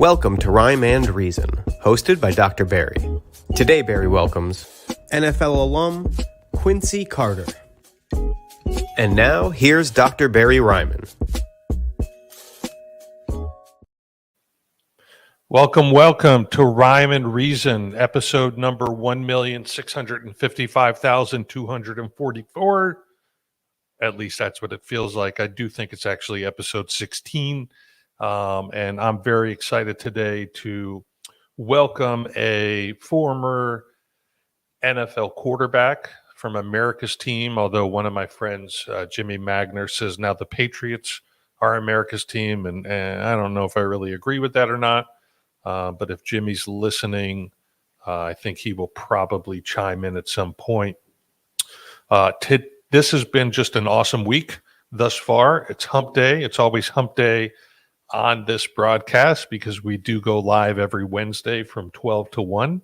Welcome to Rhyme and Reason, hosted by Dr. Barry. Today, Barry welcomes NFL alum Quincy Carter. And now, here's Dr. Barry Ryman. Welcome to Rhyme and Reason, episode number 1,655,244. At least that's what it feels like. I do think it's actually episode 16. And I'm very excited today to welcome a former NFL quarterback from America's team, although one of my friends, Jimmy Magner, says now the Patriots are America's team, and I don't know if I really agree with that or not. But if Jimmy's listening, I think he will probably chime in at some point. This has been just an awesome week thus far. It's hump day. It's always hump day on this broadcast because we do go live every Wednesday from 12 to 1.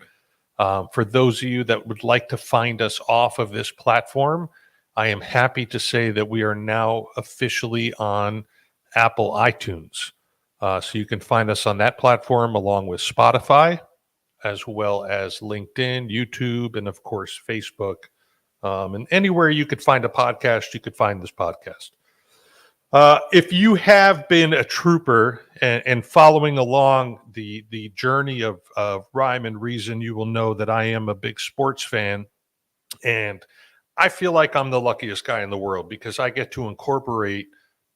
For those of you that would like to find us off of this platform, I am happy to say that we are now officially on Apple iTunes. So you can find us on that platform along with Spotify, as well as LinkedIn, YouTube, and of course, Facebook. And anywhere you could find a podcast, you could find this podcast. If you have been a trooper and following along the journey of Rhyme and Reason, you will know that I am a big sports fan. And I feel like I'm the luckiest guy in the world because I get to incorporate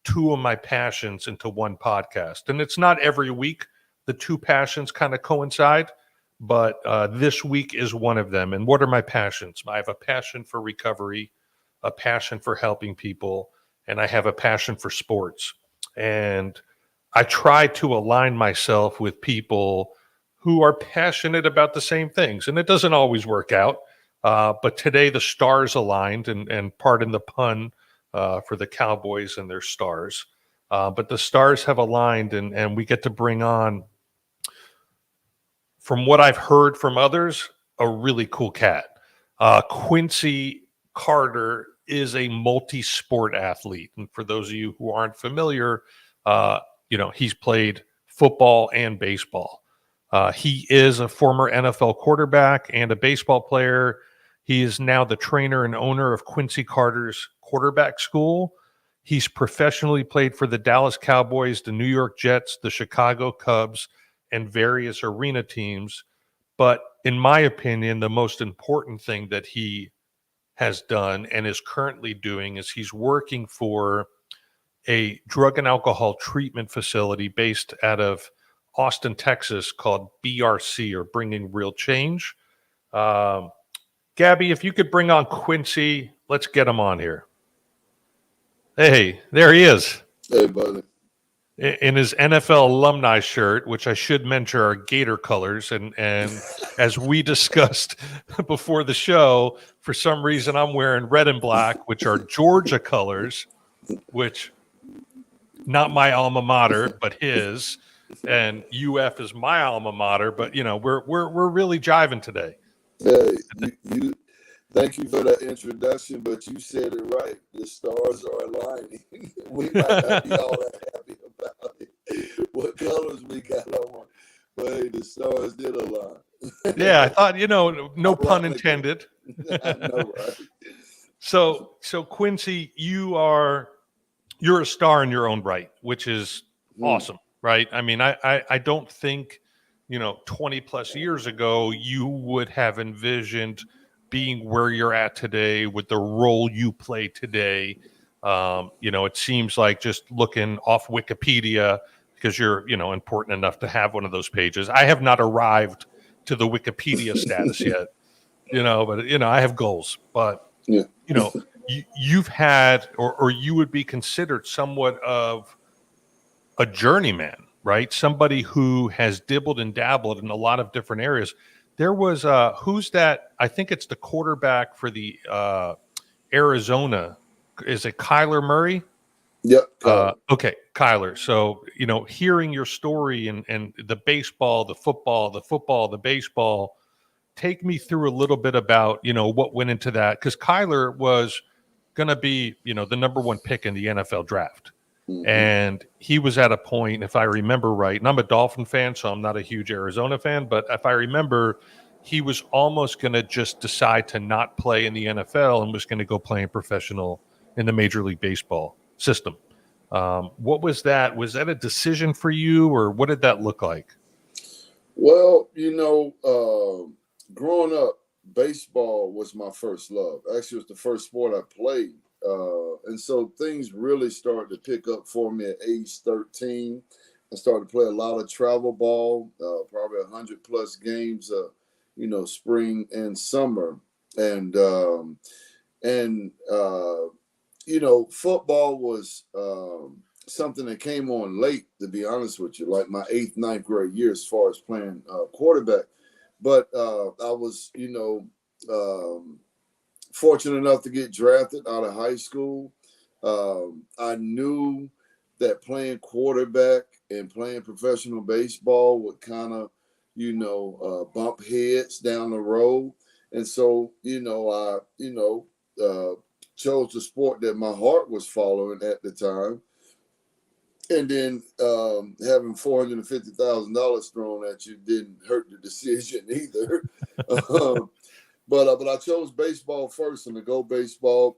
two of my passions into one podcast. And it's not every week the two passions kind of coincide, but this week is one of them. And what are my passions? I have a passion for recovery, a passion for helping people, and I have a passion for sports. And I try to align myself with people who are passionate about the same things. And it doesn't always work out. But today the stars aligned, and pardon the pun for the Cowboys and their stars. But the stars have aligned, and we get to bring on, from what I've heard from others, a really cool cat. Quincy Carter is a multi-sport athlete. And for those of you who aren't familiar, he's played football and baseball. He is a former NFL quarterback and a baseball player. He is now the trainer and owner of Quincy Carter's quarterback school. He's professionally played for the Dallas Cowboys, the New York Jets, the Chicago Cubs, and various arena teams. But in my opinion, the most important thing that he has done and is currently doing is he's working for a drug and alcohol treatment facility based out of Austin, Texas, called BRC, or Bringing Real Change. Gabby, if you could bring on Quincy, let's get him on here. Hey, there he is. Hey, buddy. In his NFL alumni shirt, which I should mention are Gator colors. And as we discussed before the show, for some reason I'm wearing red and black, which are Georgia colors, which not my alma mater, but his. And UF is my alma mater, but we're really jiving today. Hey, you thank you for that introduction, but you said it right. The stars are aligning. We might not be all that happy about it, what colors we got on, but hey, the stars did align. Yeah, I thought, no pun intended. I know, right? So Quincy, you're a star in your own right, which is awesome, right? I mean, I don't think 20 plus years ago you would have envisioned being where you're at today with the role you play today. It seems like, just looking off Wikipedia, because you're important enough to have one of those pages. I have not arrived to the Wikipedia status yet, but I have goals. But yeah. You've had, or you would be considered somewhat of a journeyman, right? Somebody who has dibbled and dabbled in a lot of different areas. There was who's that? I think it's the quarterback for the Arizona. Is it Kyler Murray? Yep. Okay, Kyler. So hearing your story and the baseball, the football, the baseball. Take me through a little bit about what went into that, because Kyler was going to be the number one pick in the NFL draft. Mm-hmm. And he was at a point, if I remember right, and I'm a Dolphin fan, so I'm not a huge Arizona fan, but if I remember, he was almost going to just decide to not play in the NFL and was going to go play in professional in the Major League Baseball system. What was that? Was that a decision for you, or what did that look like? Well, growing up, baseball was my first love. Actually, it was the first sport I played. And so things really started to pick up for me at age 13. I started to play a lot of travel ball, probably 100 plus games, spring and summer. And, football was something that came on late, to be honest with you, like my 8th, 9th grade year as far as playing quarterback. But I was, fortunate enough to get drafted out of high school. I knew that playing quarterback and playing professional baseball would kind of, bump heads down the road. And so, I chose the sport that my heart was following at the time. And then having $450,000 thrown at you didn't hurt the decision either. But I chose baseball first, and to go baseball,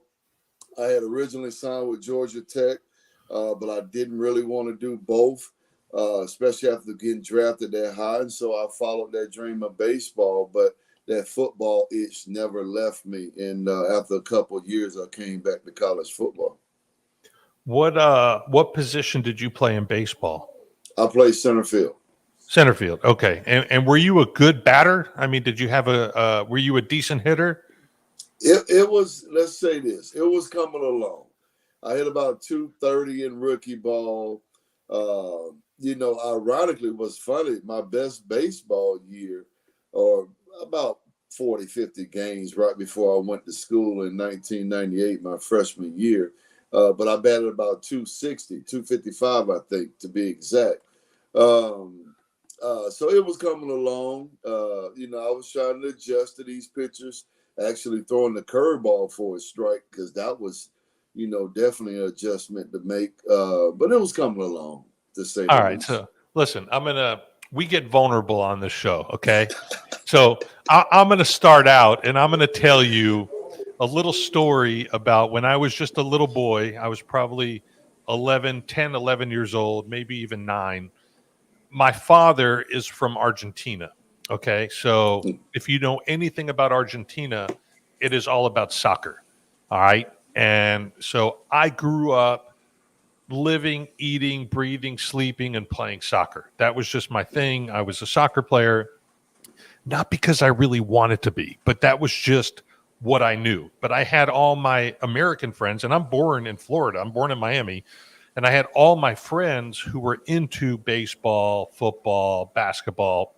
I had originally signed with Georgia Tech, but I didn't really want to do both, especially after getting drafted that high. And so I followed that dream of baseball, but that football itch never left me. And after a couple of years, I came back to college football. What position did you play in baseball? I played center field. Center field. Okay. And were you a good batter? I mean, did you have were you a decent hitter? It was, let's say this, it was coming along. I hit about 230 in rookie ball. Ironically, it was funny. My best baseball year, or about 40, 50 games right before I went to school in 1998, my freshman year. But I batted about 260, 255, I think, to be exact. So it was coming along. I was trying to adjust to these pitchers, actually throwing the curveball for a strike, because that was, definitely an adjustment to make. But it was coming along, to say All the right. least. So listen, we get vulnerable on this show. Okay. So I'm going to start out, and I'm going to tell you a little story about when I was just a little boy. I was probably 10, 11 years old, maybe even 9. My father is from Argentina. Okay. So if you know anything about Argentina, it is all about soccer. All right. And so I grew up living, eating, breathing, sleeping, and playing soccer. That was just my thing. I was a soccer player, not because I really wanted to be, but that was just what I knew. But I had all my American friends, and I'm born in Florida. I'm born in Miami. And I had all my friends who were into baseball, football, basketball.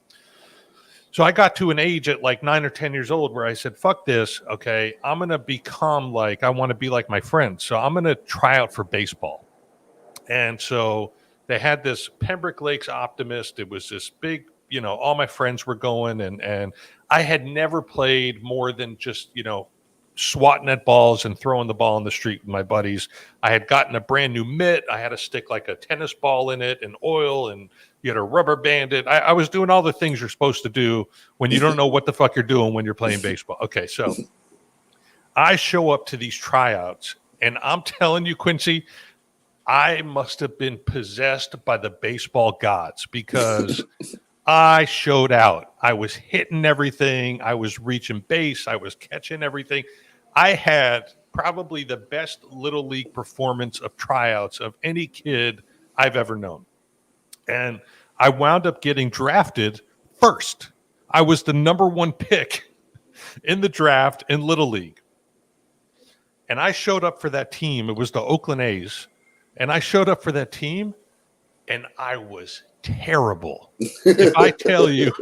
So I got to an age at like 9 or 10 years old where I said, fuck this. Okay, I'm going to become like, I want to be like my friends. So I'm going to try out for baseball. And so they had this Pembroke Lakes Optimist. It was this big, all my friends were going, and I had never played more than just, swatting at balls and throwing the ball in the street with my buddies. I had gotten a brand new mitt. I had to stick like a tennis ball in it and oil, and you had to rubber band it. I was doing all the things you're supposed to do when you don't know what the fuck you're doing when you're playing baseball. Okay, so I show up to these tryouts, and I'm telling you, Quincy, I must have been possessed by the baseball gods, because I showed out. I was hitting everything. I was reaching base. I was catching everything. I had probably the best little league performance of tryouts of any kid I've ever known. And I wound up getting drafted first. I was the number 1 pick in the draft in Little League. And I showed up for that team. It was the Oakland A's. And I showed up for that team, and I was terrible. If I tell you,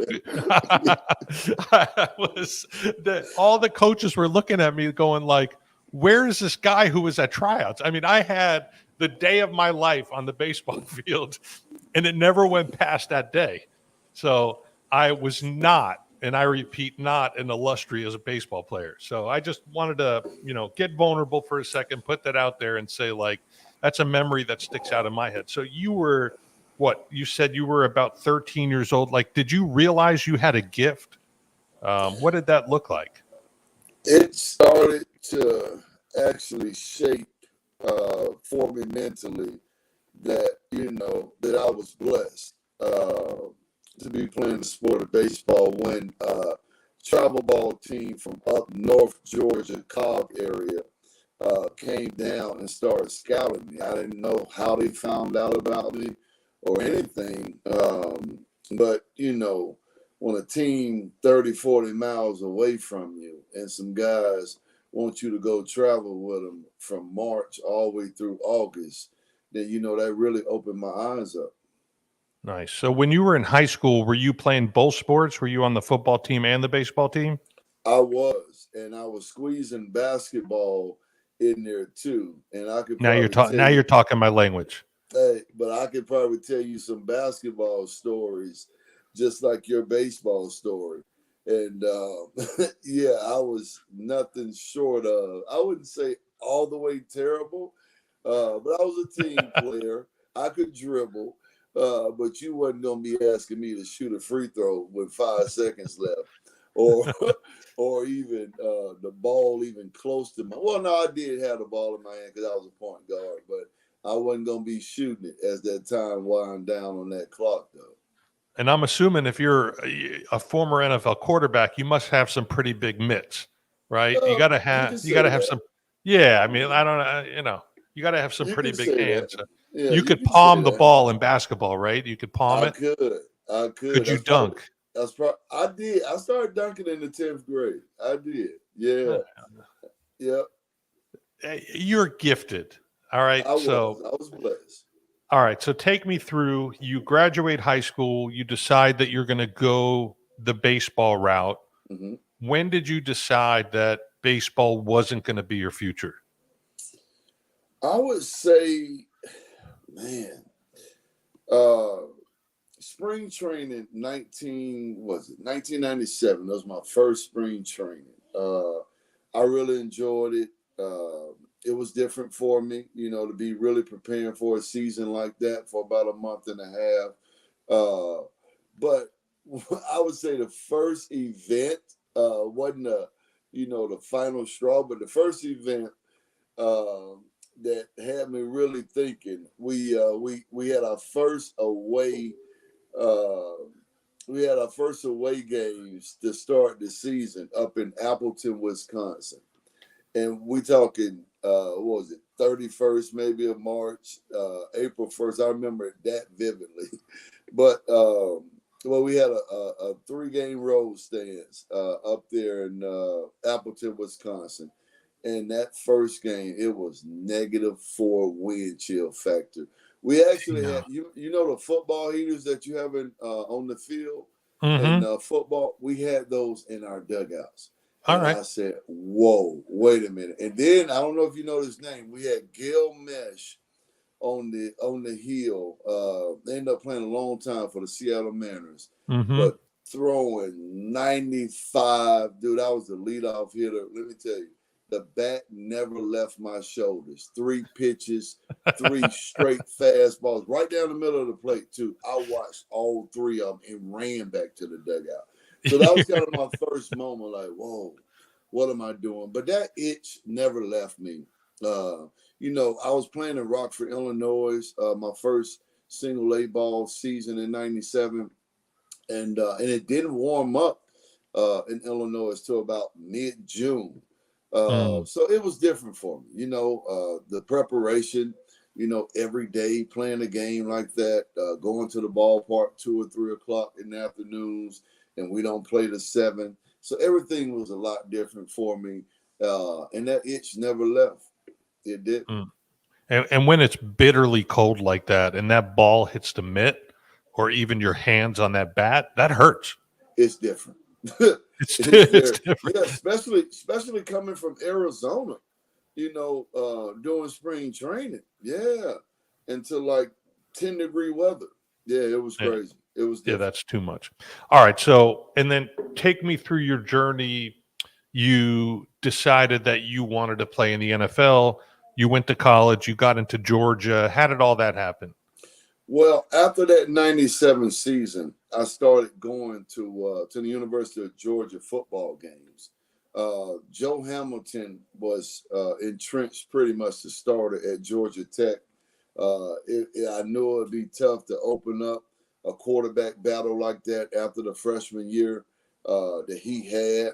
all the coaches were looking at me going like, where is this guy who was at tryouts? I mean, I had the day of my life on the baseball field, and it never went past that day. So I was not, and I repeat, not an illustrious baseball player. So I just wanted to, get vulnerable for a second, put that out there and say, like, that's a memory that sticks out in my head. So you were what? You said you were about 13 years old. Like, did you realize you had a gift? What did that look like? It started to actually shape for me mentally that, that I was blessed to be playing the sport of baseball when travel ball team from up north Georgia, Cobb area, came down and started scouting me. I didn't know how they found out about me or anything. But, when a team 30, 40 miles away from you and some guys want you to go travel with them from March all the way through August, then, that really opened my eyes up. Nice. So when you were in high school, were you playing both sports? Were you on the football team and the baseball team? I was, and I was squeezing basketball in there too. And I could Now you're probably talking my language. Hey, but I could probably tell you some basketball stories, just like your baseball story. And yeah, I was nothing short of, I wouldn't say all the way terrible, but I was a team player. I could dribble, but you wasn't going to be asking me to shoot a free throw with 5 seconds left, or or even the ball even close to my. Well, no, I did have the ball in my hand because I was a point guard, but I wasn't going to be shooting it as that time wound down on that clock, though. And I'm assuming if you're a former NFL quarterback, you must have some pretty big mitts, right? You got to have some. Yeah, I mean, I don't know, you got to have some pretty big hands. Yeah, you could palm the ball in basketball, right? You could palm it. I could. Could you dunk? I did. I started dunking in the 10th grade. I did. Yeah. Yep. You're gifted. All right. I was blessed. All right. So take me through. You graduate high school. You decide that you're going to go the baseball route. Mm-hmm. When did you decide that baseball wasn't going to be your future? I would say, man, spring training 1997. That was my first spring training. I really enjoyed it. It was different for me, to be really preparing for a season like that for about a month and a half. But I would say the first event wasn't the final straw, but the first event that had me really thinking. We had our first away. We had our first away games to start the season up in Appleton, Wisconsin, and we talking. What was it? 31st maybe of March, April 1st. I remember that vividly. But we had a 3-game road stands up there in Appleton, Wisconsin. And that first game, it was -4 wind chill factor. We actually had, the football heaters that you have on the field in football. We had those in our dugouts. All right. I said, whoa, wait a minute. And then, I don't know if you know his name, we had Gil Mesh on the hill. They ended up playing a long time for the Seattle Mariners. But throwing 95, dude, I was the leadoff hitter. Let me tell you, the bat never left my shoulders. 3 pitches, 3 straight fastballs, right down the middle of the plate, too. I watched all 3 of them and ran back to the dugout. So that was kind of my first moment, like, whoa, what am I doing? But that itch never left me. I was playing in Rockford, Illinois, my first single A ball season in '97, and it didn't warm up in Illinois till about mid-June. So it was different for me. The preparation, every day playing a game like that, going to the ballpark 2 or 3 o'clock in the afternoons, and we don't play to 7. So everything was a lot different for me. And that itch never left. It did. And when it's bitterly cold like that and that ball hits the mitt or even your hands on that bat, that hurts. It's different. It's different. Yeah, especially coming from Arizona, doing spring training. Yeah. Into like 10-degree weather. Yeah, it was crazy. It was different. Yeah, that's too much. All right. So, and then take me through your journey. You decided that you wanted to play in the NFL. You went to college. You got into Georgia. How did all that happen? Well, after that 97 season, I started going to the University of Georgia football games. Joe Hamilton was entrenched pretty much the starter at Georgia Tech. I knew it would be tough to open up a quarterback battle like that after the freshman year that he had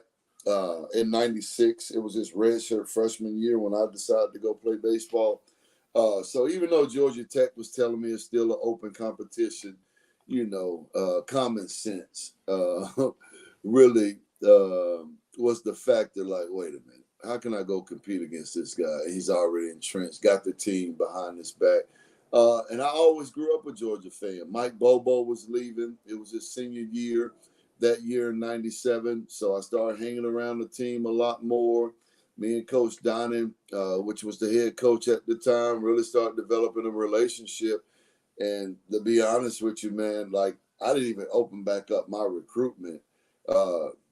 in 96. It was his redshirt freshman year when I decided to go play baseball. So even though Georgia Tech was telling me it's still an open competition, common sense really was the factor. Like, wait a minute, how can I go compete against this guy? He's already entrenched, got the team behind his back. And I always grew up a Georgia fan. Mike Bobo was leaving. It was his senior year that year in 97. So I started hanging around the team a lot more. Me and Coach Donnan, which was the head coach at the time, really started developing a relationship. And to be honest with you, man, like I didn't even open back up my recruitment.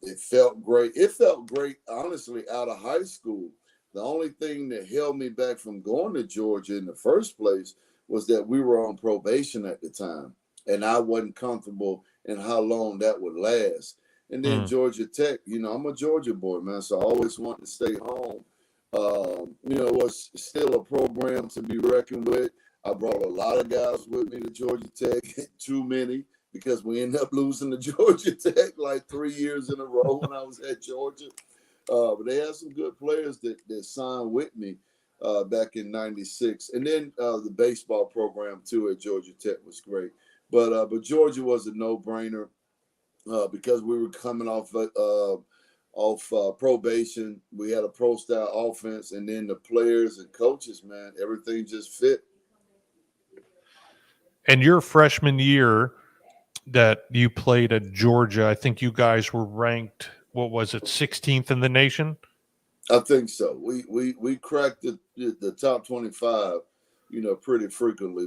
It felt great. It felt great, honestly, out of high school. The only thing that held me back from going to Georgia in the first place was that we were on probation at the time. And I wasn't comfortable in how long that would last. And then Georgia Tech, I'm a Georgia boy, man, so I always wanted to stay home. It was still a program to be reckoned with. I brought a lot of guys with me to Georgia Tech, too many, because we ended up losing to Georgia Tech like 3 years in a row when I was at Georgia. But they had some good players that signed with me back in 96. And then the baseball program, too, at Georgia Tech was great. But Georgia was a no-brainer. Because we were coming off probation. We had a pro-style offense, and then the players and coaches, man, everything just fit. And your freshman year that you played at Georgia, I think you guys were ranked, what was it, 16th in the nation? I think so. We cracked the top 25, pretty frequently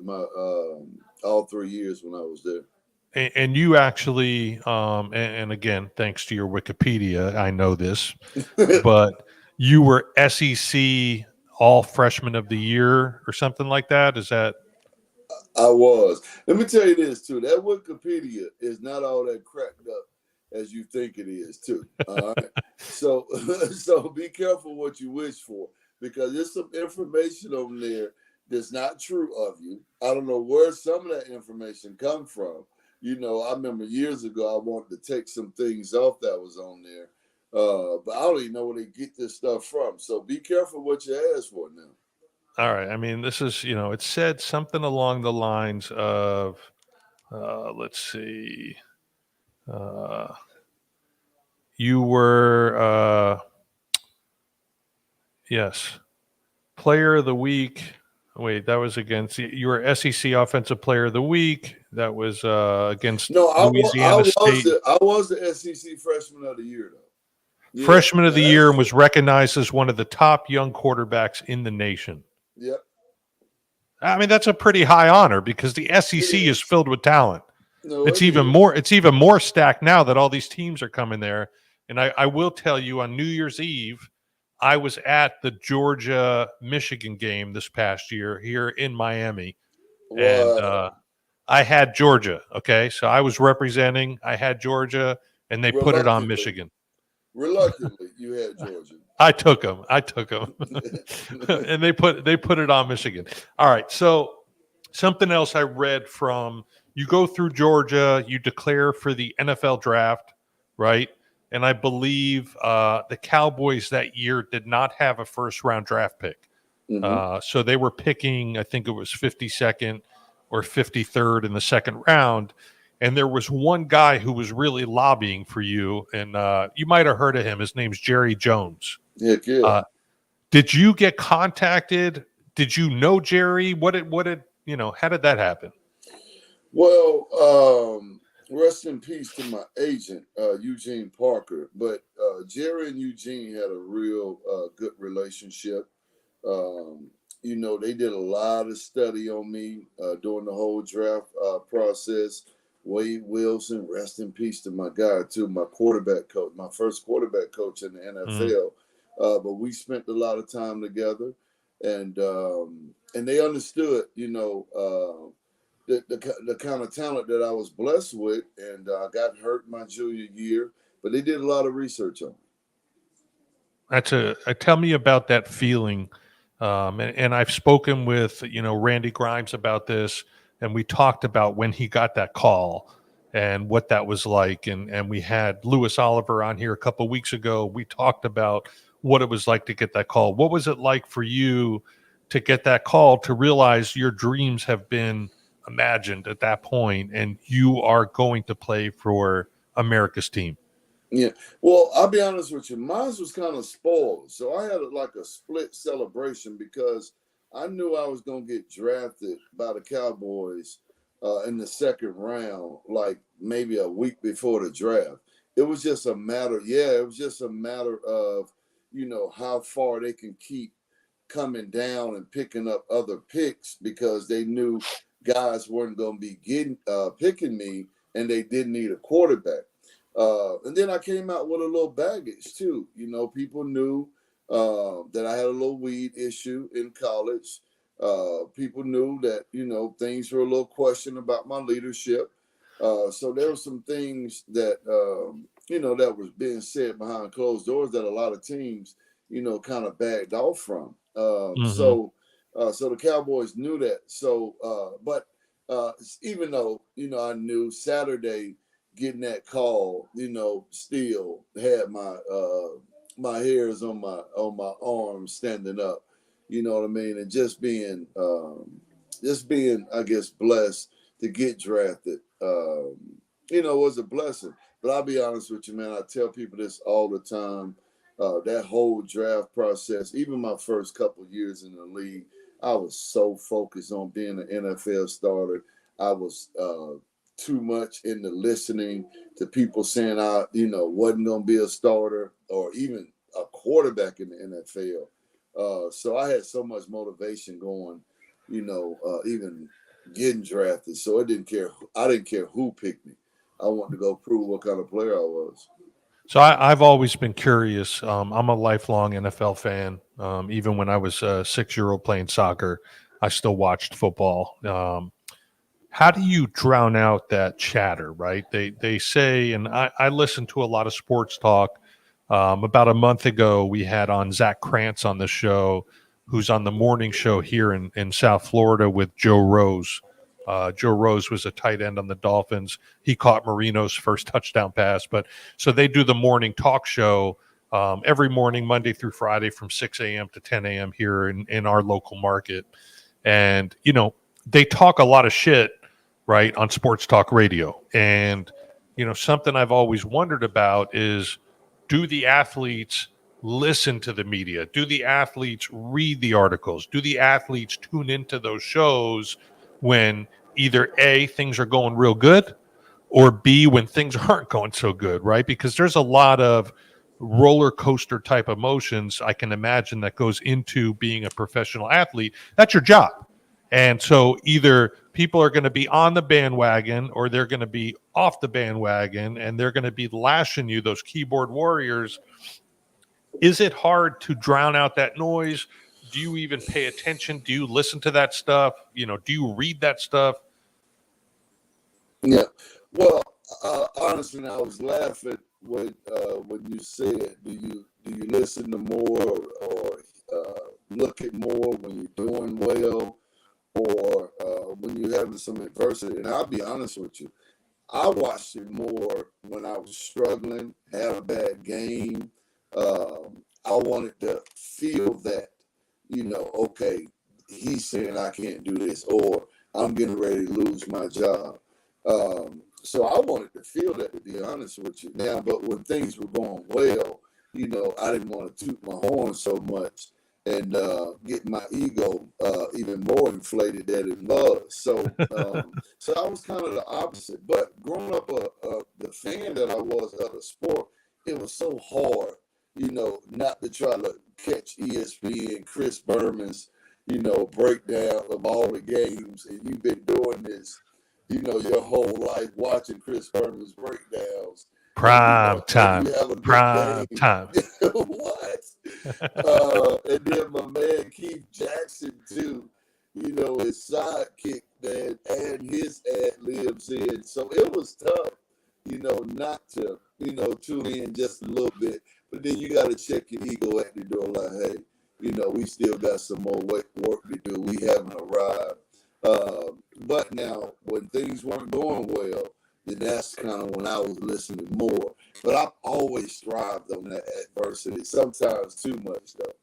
all 3 years when I was there. And you actually, and again, thanks to your Wikipedia, I know this, but you were SEC All Freshman of the Year or something like that. Is that? I was. Let me tell you this, too. That Wikipedia is not all that cracked up as you think it is, too. All right? So be careful what you wish for, because there's some information on there that's not true of you. I don't know where some of that information come from. I remember years ago, I wanted to take some things off that was on there. But I don't even know where they get this stuff from. So be careful what you ask for now. All right. I mean, this is, it said something along the lines of, let's see, you were, yes, Player of the Week. Wait, that was against you were SEC Offensive Player of the Week. That was against Louisiana State. I was the SEC Freshman of the Year, though. Yeah, Freshman of the Year, and was recognized as one of the top young quarterbacks in the nation. Yep. I mean, that's a pretty high honor because the SEC is filled with talent. No, it's even more stacked now that all these teams are coming there. And I will tell you, on New Year's Eve, I was at the Georgia-Michigan game this past year here in Miami. Wow. And I had Georgia, okay? So I was representing. I had Georgia, and they put it on Michigan. Reluctantly, you had Georgia. I took them. And they put it on Michigan. All right, so something else I read from, you go through Georgia, you declare for the NFL draft, right? And I believe the Cowboys that year did not have a first-round draft pick. Mm-hmm. So they were picking, I think it was 52nd or 53rd in the second round. And there was one guy who was really lobbying for you, and you might have heard of him. His name's Jerry Jones. Yeah. Did you get contacted? Did you know Jerry? How did that happen? Well, rest in peace to my agent, Eugene Parker. But Jerry and Eugene had a real good relationship. They did a lot of study on me during the whole draft process. Wade Wilson, rest in peace to my guy, too, my quarterback coach, my first quarterback coach in the NFL. But we spent a lot of time together. and they understood, the kind of talent that I was blessed with, and I got hurt my junior year, but they did a lot of research on it. Tell me about that feeling. And I've spoken with, Randy Grimes about this, and we talked about when he got that call and what that was like. And we had Lewis Oliver on here a couple of weeks ago. We talked about what it was like to get that call. What was it like for you to get that call, to realize your dreams have been imagined at that point and you are going to play for America's team? Yeah. Well, I'll be honest with you. Mine was kind of spoiled. So I had like a split celebration because I knew I was going to get drafted by the Cowboys in the second round, like maybe a week before the draft. It was just a matter. Yeah, it was just a matter of, how far they can keep coming down and picking up other picks, because they knew guys weren't going to be picking me, and they didn't need a quarterback. And then I came out with a little baggage too. People knew that I had a little weed issue in college. People knew that, things were a little question about my leadership. So there were some things that, that was being said behind closed doors that a lot of teams, kind of backed off from. So the Cowboys knew that. So, but even though, I knew Saturday, getting that call, still had my hairs on my arms standing up, you know what I mean, and just being I guess blessed to get drafted, was a blessing. But I'll be honest with you, man, I tell people this all the time. That whole draft process, even my first couple years in the league, I was so focused on being an NFL starter. I was too much into listening to people saying I, wasn't going to be a starter or even a quarterback in the NFL. So I had so much motivation going, even getting drafted. So I didn't care who picked me. I wanted to go prove what kind of player I was. So I've always been curious. I'm a lifelong NFL fan. Even when I was a 6-year-old playing soccer, I still watched football. How do you drown out that chatter, right? They say, and I listen to a lot of sports talk. About a month ago, we had on Zach Krantz on the show, who's on the morning show here in South Florida with Joe Rose. Joe Rose was a tight end on the Dolphins. He caught Marino's first touchdown pass. But so they do the morning talk show every morning, Monday through Friday, from 6 a.m. to 10 a.m. here in our local market. And, they talk a lot of shit, right, on sports talk radio. And, something I've always wondered about is, do the athletes listen to the media? Do the athletes read the articles? Do the athletes tune into those shows when either A, things are going real good, or B, when things aren't going so good, right? Because there's a lot of roller coaster type emotions I can imagine that goes into being a professional athlete. That's your job. And so either people are going to be on the bandwagon or they're going to be off the bandwagon, and they're going to be lashing you, those keyboard warriors. Is it hard to drown out that noise? Do you even pay attention? Do you listen to that stuff? Do you read that stuff? Yeah. Well, honestly, I was laughing when you said, do you listen to more or look at more when you're doing well, or when you're having some adversity? And I'll be honest with you, I watched it more when I was struggling, had a bad game. I wanted to feel that, okay, he's saying I can't do this, or I'm getting ready to lose my job. So I wanted to feel that, to be honest with you. Now, but when things were going well, I didn't want to toot my horn so much and get my ego even more inflated than it was. So I was kind of the opposite. But growing up the fan that I was of the sport, it was so hard, not to try to catch ESPN, Chris Berman's, breakdown of all the games. And you've been doing this, your whole life, watching Chris Berman's breakdowns. Prime time. Prime time. What? And then my man Keith Jackson too, his sidekick, man, and his ad libs in. So it was tough, not to, tune in just a little bit. But then you got to check your ego at the door, like, hey, we still got some more work to do. We haven't arrived. But now, when things weren't going well, then that's kind of when I was listening more. But I've always thrived on that adversity. Sometimes too much, though.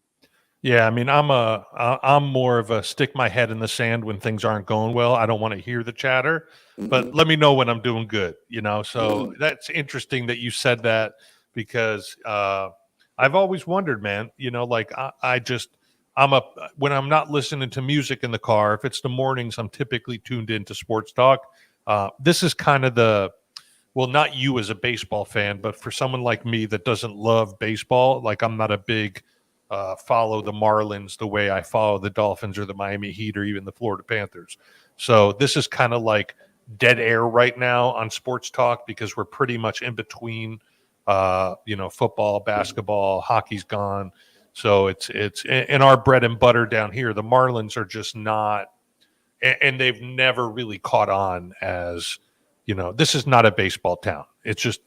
Yeah, I mean, I'm more of a stick my head in the sand when things aren't going well. I don't want to hear the chatter, but let me know when I'm doing good. So that's interesting that you said that because I've always wondered, man. Like when I'm not listening to music in the car. If it's the mornings, I'm typically tuned into sports talk. This is kind of well, not you as a baseball fan, but for someone like me that doesn't love baseball, like I'm not a big follow the Marlins the way I follow the Dolphins or the Miami Heat or even the Florida Panthers. So this is kind of like dead air right now on sports talk because we're pretty much in between, football, basketball, hockey's gone. So it's in our bread and butter down here. The Marlins are just not, and they've never really caught on as, this is not a baseball town. It's just,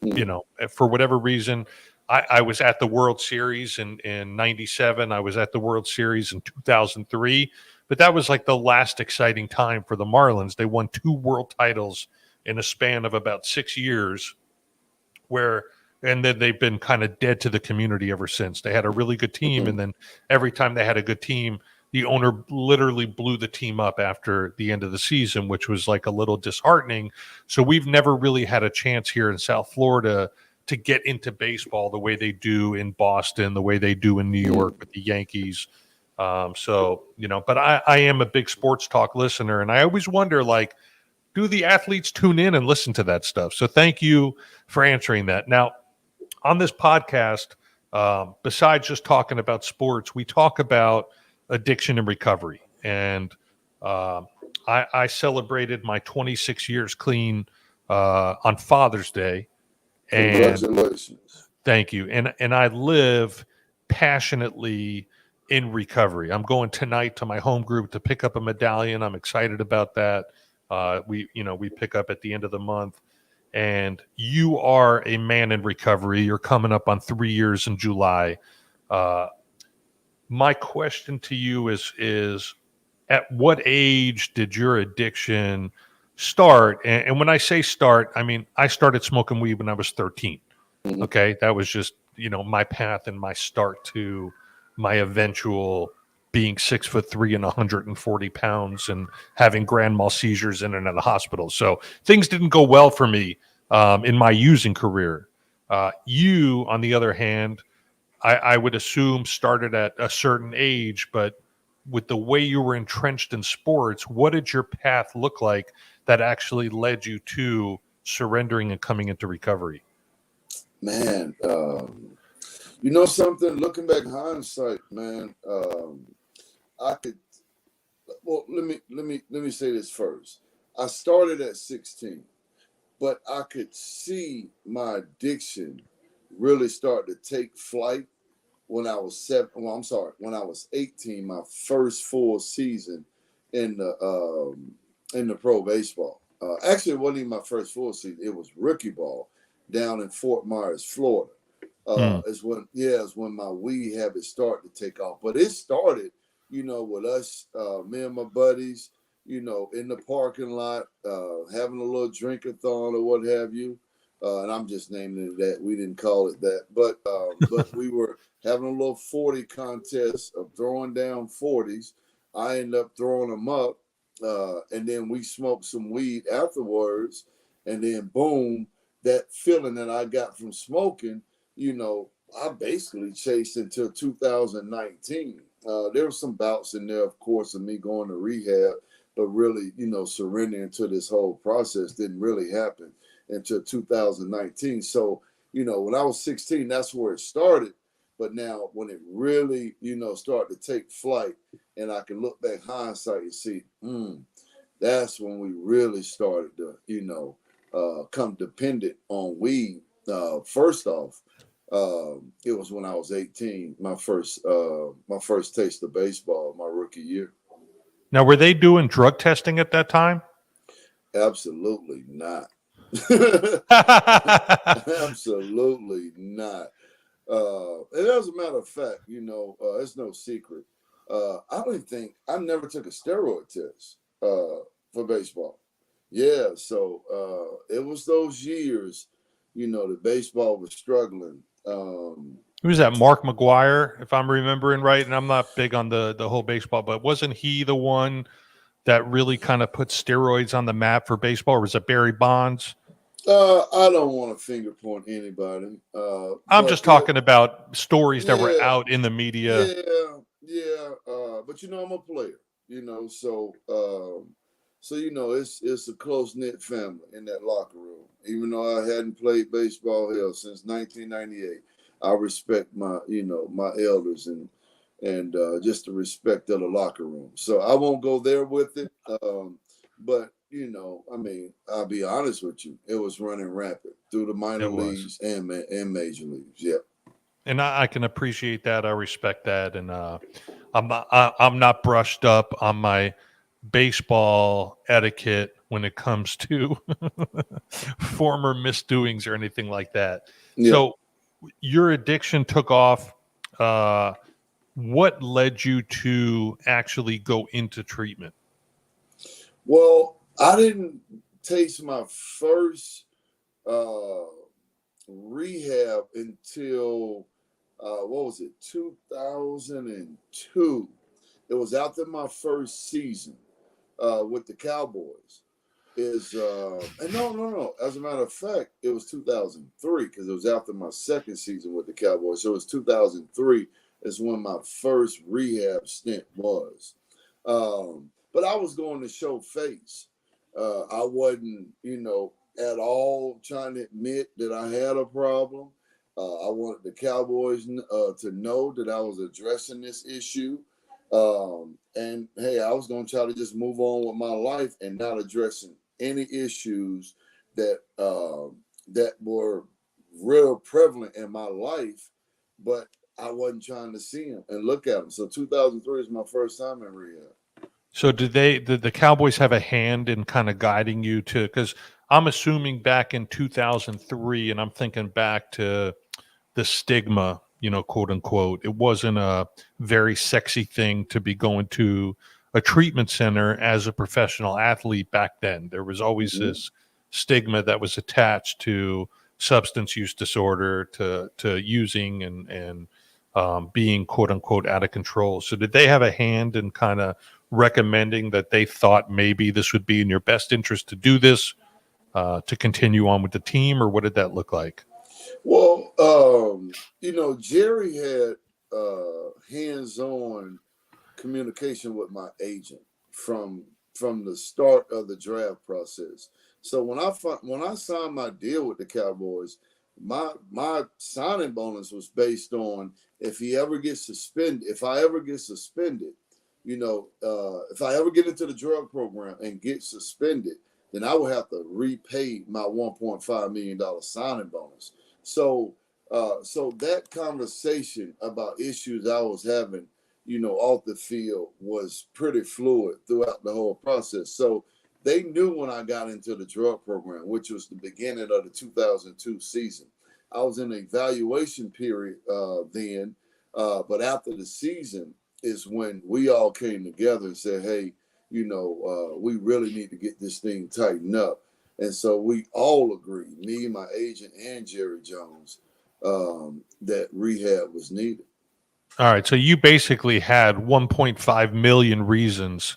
for whatever reason, I was at the World Series in 97. I was at the World Series in 2003, but that was like the last exciting time for the Marlins. They won 2 world titles in a span of about 6 years and then they've been kind of dead to the community ever since. They had a really good team. And then every time they had a good team, the owner literally blew the team up after the end of the season, which was like a little disheartening. So we've never really had a chance here in South Florida to get into baseball the way they do in Boston, the way they do in New York with the Yankees. But I am a big sports talk listener, and I always wonder, like, do the athletes tune in and listen to that stuff? So thank you for answering that. Now, on this podcast, besides just talking about sports, we talk about addiction and recovery. And I celebrated my 26 years clean on Father's Day. And Congratulations. Thank you. And I live passionately in recovery. I'm going tonight to my home group to pick up a medallion. I'm excited about that. We pick up at the end of the month. And you are a man in recovery. You're coming up on 3 years in July. My question to you is at what age did your addiction start? And when I say start, I mean, I started smoking weed when I was 13. Okay. That was just, my path and my start to my eventual being 6'3" and 140 pounds and having grand mal seizures in and out of the hospital. So things didn't go well for me in my using career. You, on the other hand, I would assume started at a certain age, but with the way you were entrenched in sports, what did your path look like that actually led you to surrendering and coming into recovery? Man, something, looking back hindsight, man, I could, well, let me say this first. I started at 16, but I could see my addiction really start to take flight when I was when I was 18, my first full season in the pro baseball. Actually, it wasn't even my first full season. It was rookie ball down in Fort Myers, Florida. Is when my weed habit started to take off. But it started, with us, me and my buddies, in the parking lot, having a little drink-a-thon or what have you. And I'm just naming it that. We didn't call it that. But we were having a little 40 contest of throwing down 40s. I ended up throwing them up. And then we smoked some weed afterwards. And then, boom, that feeling that I got from smoking, I basically chased until 2019. There were some bouts in there, of course, of me going to rehab, but really, surrendering to this whole process didn't really happen until 2019. So, when I was 16, that's where it started. But now when it really, started to take flight and I can look back hindsight and see, that's when we really started to, come dependent on weed. First off, It was when I was 18, my first taste of baseball, my rookie year. Now, were they doing drug testing at that time? Absolutely not. Absolutely not. And as a matter of fact, it's no secret. I never took a steroid test for baseball. Yeah, so it was those years, that baseball was struggling. Who was that? Mark McGuire, if I'm remembering right. And I'm not big on the whole baseball, but wasn't he the one that really kind of put steroids on the map for baseball? Or was it Barry Bonds? I don't want to finger point anybody. I'm just talking about stories that were out in the media. Yeah. But I'm a player. It's a close knit family in that locker room. Even though I hadn't played baseball since 1998, I respect my elders and just the respect of the locker room. So I won't go there with it. But I'll be honest with you, it was running rampant through the minor leagues and major leagues. Yeah. And I can appreciate that. I respect that. And I'm not brushed up on my baseball etiquette when it comes to former misdoings or anything like that. Yeah. So your addiction took off. What led you to actually go into treatment? Well, I didn't taste my first rehab until 2002. It was after my first season with the Cowboys. And no. As a matter of fact, it was 2003 because it was after my second season with the Cowboys. So it was 2003 is when my first rehab stint was. But I was going to show face. I wasn't, at all trying to admit that I had a problem. I wanted the Cowboys to know that I was addressing this issue. And hey, I was going to try to just move on with my life and not addressing any issues that were real prevalent in my life, but I wasn't trying to see them and look at them. So 2003 is my first time in rehab. So did the Cowboys have a hand in kind of guiding you to, because I'm assuming back in 2003, and I'm thinking back to the stigma, quote unquote, it wasn't a very sexy thing to be going to a treatment center as a professional athlete back then. There was always this stigma that was attached to substance use disorder, to using and being quote unquote out of control. So did they have a hand in kind of recommending that they thought maybe this would be in your best interest to do this, to continue on with the team, or what did that look like? Well, Jerry had hands-on communication with my agent from the start of the draft process. So when I signed my deal with the Cowboys, my signing bonus was based on if I ever get suspended, if I ever get into the drug program and get suspended, then I would have to repay my $1.5 million signing bonus. So that conversation about issues I was having, off the field was pretty fluid throughout the whole process. So they knew when I got into the drug program, which was the beginning of the 2002 season. I was in an evaluation period then, but after the season is when we all came together and said, hey, we really need to get this thing tightened up. And so we all agreed, me, my agent, and Jerry Jones, that rehab was needed. All right. So you basically had 1.5 million reasons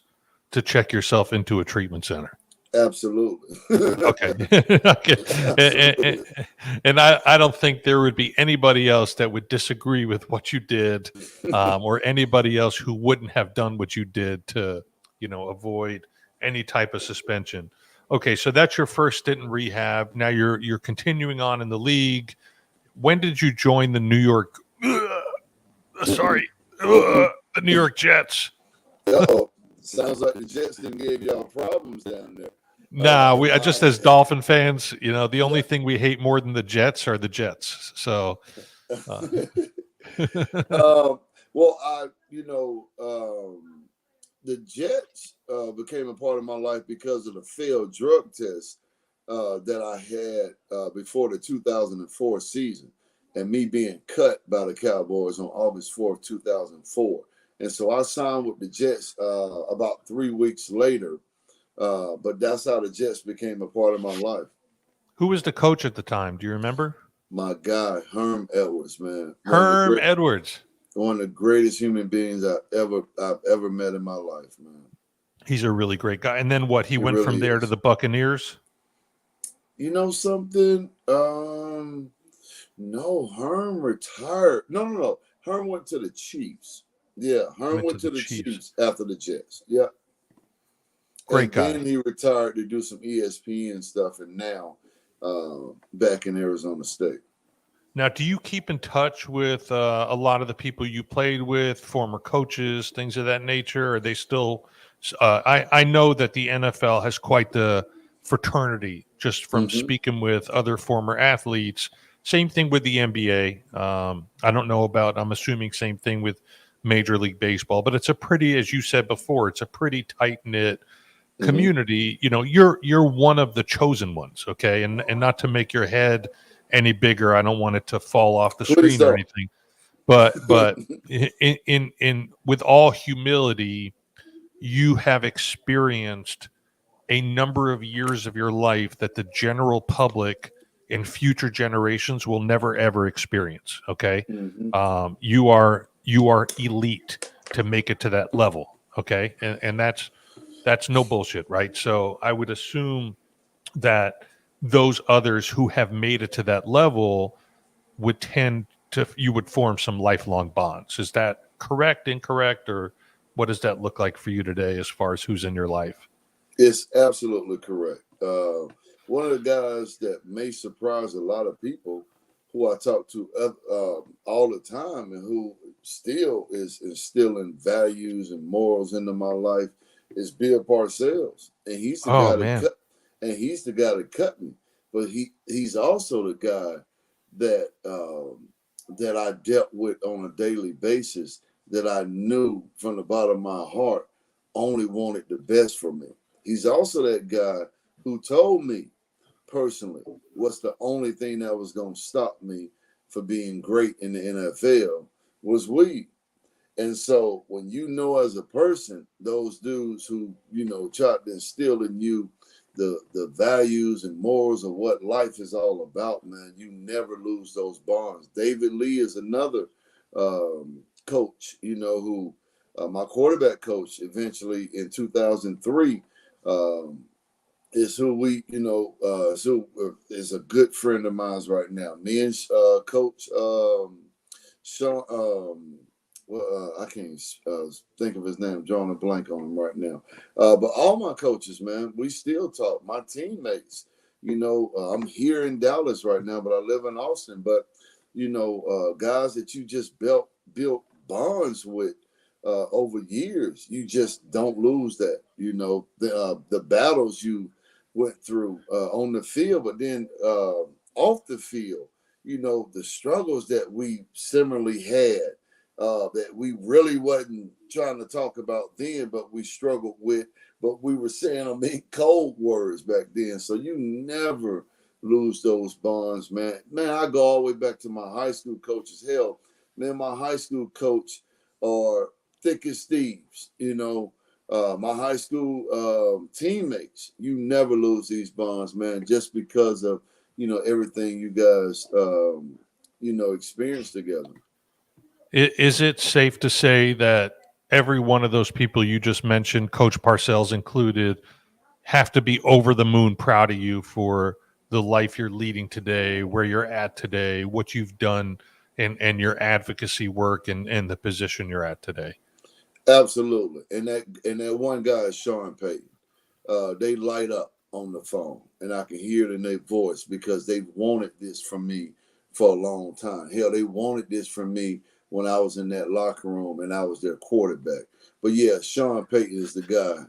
to check yourself into a treatment center. Absolutely. Okay. Okay. And I don't think there would be anybody else that would disagree with what you did, or anybody else who wouldn't have done what you did to, avoid any type of suspension. Okay. So that's your first stint in rehab. Now you're continuing on in the league. When did you join the New York New York Jets? Sounds like the Jets didn't give y'all problems down there. Nah, just as Dolphin fans, the only thing we hate more than the Jets are the Jets. So Well, the Jets became a part of my life because of the failed drug test that I had before the 2004 season, and me being cut by the Cowboys on August 4th, 2004. And so I signed with the Jets about 3 weeks later, but that's how the Jets became a part of my life. Who was the coach at the time? Do you remember? My guy, Herm Edwards, man. Herm Edwards. One of the greatest human beings I've ever met in my life, man. He's a really great guy. And then what? He went really from there is. to the Buccaneers? You know something? No, Herm retired. No. Herm went to the Chiefs. Yeah, Herm went to the Chiefs after the Jets. Yeah. Great guy. Then he retired to do some ESPN stuff, and now back in Arizona State. Now, do you keep in touch with a lot of the people you played with, former coaches, things of that nature? Are they still I know that the NFL has quite the fraternity just from speaking with other former athletes. Same thing with the NBA. I don't know about, I'm assuming same thing with Major League Baseball, but it's a pretty, as you said before, it's a pretty tight-knit community. You know, you're one of the chosen ones, okay? And not to make your head any bigger, I don't want it to fall off the screen or anything. But in with all humility, you have experienced a number of years of your life that the general public and future generations will never ever experience. Okay, you are elite to make it to that level. Okay, and that's no bullshit, right? So I would assume that those others who have made it to that level would you would form some lifelong bonds. Is that correct, incorrect, or what does that look like for you today as far as who's in your life? It's absolutely correct. One of the guys that may surprise a lot of people who I talk to all the time and who still is instilling values and morals into my life is Bill Parcells. And he's the guy that cut me. But he's also the guy that that I dealt with on a daily basis, that I knew from the bottom of my heart only wanted the best for me. He's also that guy who told me personally what's the only thing that was going to stop me for being great in the NFL was weed. And so when you know as a person, those dudes who, tried to instill in you the values and morals of what life is all about, man, you never lose those bonds. David Lee is another coach, who my quarterback coach eventually in 2003 is who we, is a good friend of mine right now. Me and Coach Sean, I can't think of his name. Drawing a blank on him right now. But all my coaches, man, we still talk. My teammates, I'm here in Dallas right now, but I live in Austin. But, guys that you just built bonds with over years, you just don't lose that. The battles you went through on the field, but then off the field, the struggles that we similarly had. That we really wasn't trying to talk about then, but we struggled with, but we were saying them in cold words back then. So you never lose those bonds, man. Man, I go all the way back to my high school coaches. Hell, man, my high school coach are thick as thieves. My high school teammates, you never lose these bonds, man, just because of, everything you guys, experienced together. Is it safe to say that every one of those people you just mentioned, Coach Parcells included, have to be over the moon proud of you for the life you're leading today, where you're at today, what you've done, and your advocacy work and the position you're at today? Absolutely. And that one guy is Sean Payton. They light up on the phone, and I can hear it in their voice because they wanted this from me for a long time. Hell, they wanted this from me when I was in that locker room and I was their quarterback. But yeah, Sean Payton is the guy,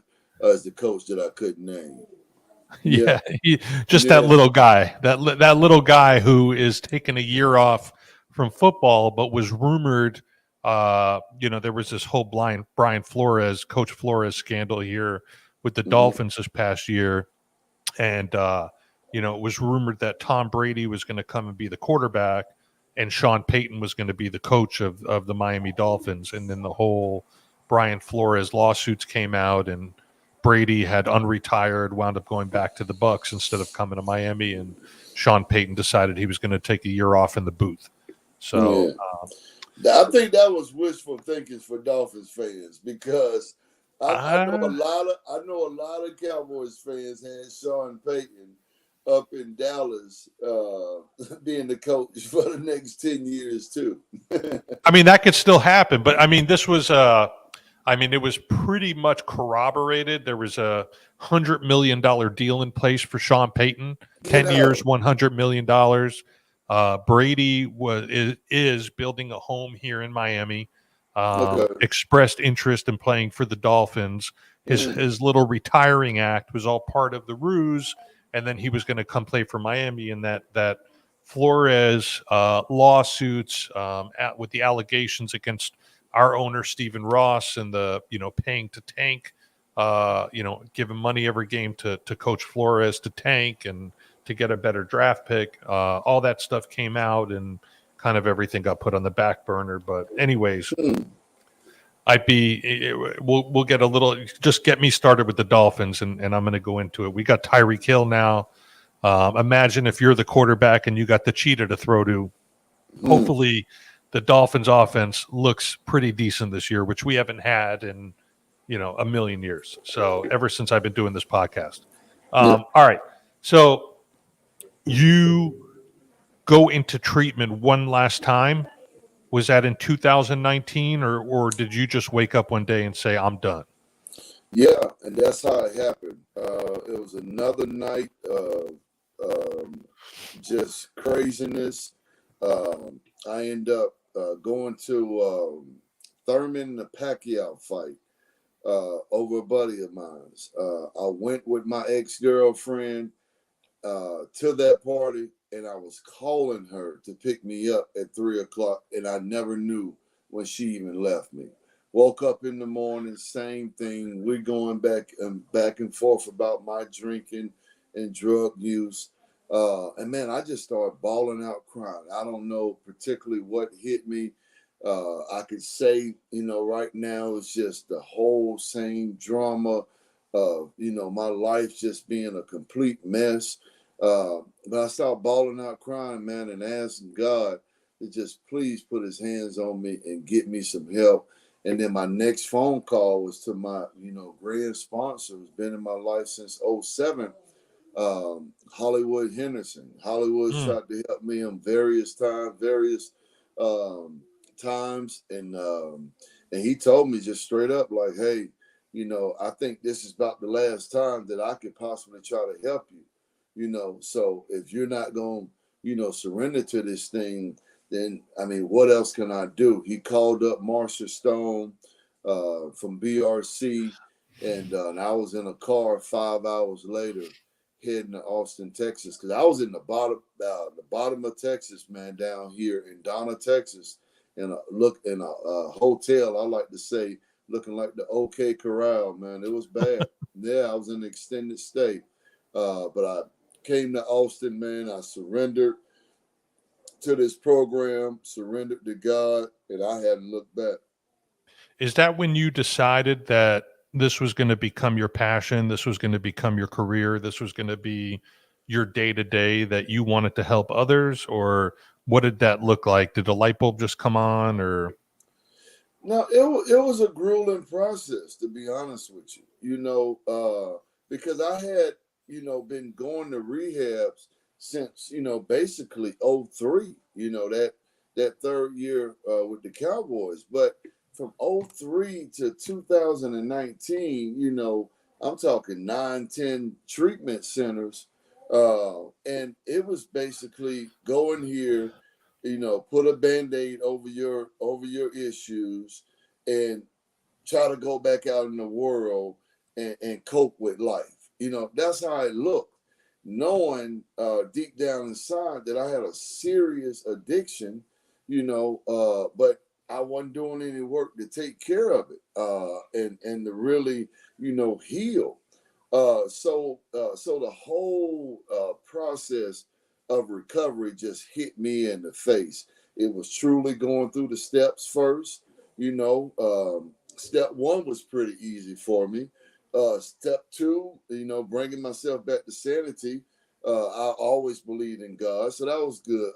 as the coach that I couldn't name. That little guy, that little guy who is taking a year off from football, but was rumored. There was this whole Brian Flores, Coach Flores scandal here with the Dolphins this past year. And, it was rumored that Tom Brady was going to come and be the quarterback and Sean Payton was going to be the coach of the Miami Dolphins. And then the whole Brian Flores lawsuits came out and Brady had unretired, wound up going back to the Bucs instead of coming to Miami. And Sean Payton decided he was going to take a year off in the booth. So I think that was wishful thinking for Dolphins fans because I know a lot of Cowboys fans had Sean Payton up in Dallas being the coach for the next 10 years too. I mean, that could still happen, but I mean, this was it was pretty much corroborated. There was a $100 million deal in place for Sean Payton, 10 years, $100 million. Brady is building a home here in Miami. Expressed interest in playing for the Dolphins. His little retiring act was all part of the ruse, and then he was going to come play for Miami. And that Flores lawsuits with the allegations against our owner Stephen Ross and the paying to tank, giving money every game to Coach Flores to tank and to get a better draft pick. All that stuff came out and kind of everything got put on the back burner. But anyways, we'll get a little, just get me started with the Dolphins and I'm going to go into it. We got Tyree Kill now. Imagine if you're the quarterback and you got the cheetah to throw to. Hopefully the Dolphins offense looks pretty decent this year, which we haven't had in, a million years. So ever since I've been doing this podcast. All right. So you go into treatment one last time. Was that in 2019 or did you just wake up one day and say, I'm done? Yeah, and that's how it happened. It was another night of just craziness. I ended up going to Thurman the Pacquiao fight over a buddy of mine. I went with my ex-girlfriend to that party, and I was calling her to pick me up at 3:00, and I never knew when she even left me. Woke up in the morning, same thing. We're going back and forth about my drinking and drug use. And man, I just started bawling out crying. I don't know particularly what hit me. I could say, right now it's just the whole same drama of, my life just being a complete mess. But I started bawling out crying, man, and asking God to just please put his hands on me and get me some help. And then my next phone call was to my, grand sponsor who's been in my life since 2007, Hollywood Henderson. Hollywood tried to help me on various times. And he told me just straight up, like, hey, I think this is about the last time that I could possibly try to help you. So if you're not going to, surrender to this thing, then, what else can I do? He called up Marsha Stone from BRC, and I was in a car 5 hours later heading to Austin, Texas, because I was in the bottom of Texas, man, down here in Donna, Texas, in a hotel, I like to say, looking like the OK Corral, man. It was bad. Yeah, I was in an extended stay. But I came to Austin, man. I surrendered to this program, surrendered to God, and I hadn't looked back. Is that when you decided that this was going to become your passion, this was going to become your career, this was going to be your day-to-day, that you wanted to help others? Or what did that look like? Did the light bulb just come on? Or no, it was a grueling process, to be honest with you, because I had, been going to rehabs since, basically 2003, that third year with the Cowboys. But from 2003 to 2019, I'm talking 9-10 treatment centers. And it was basically go in here, put a Band-Aid over your issues and try to go back out in the world and cope with life. That's how it looked. Knowing deep down inside that I had a serious addiction, but I wasn't doing any work to take care of it, and to really, heal. So the whole process of recovery just hit me in the face. It was truly going through the steps first. Step one was pretty easy for me. Step two, bringing myself back to sanity. I always believed in God, so that was good.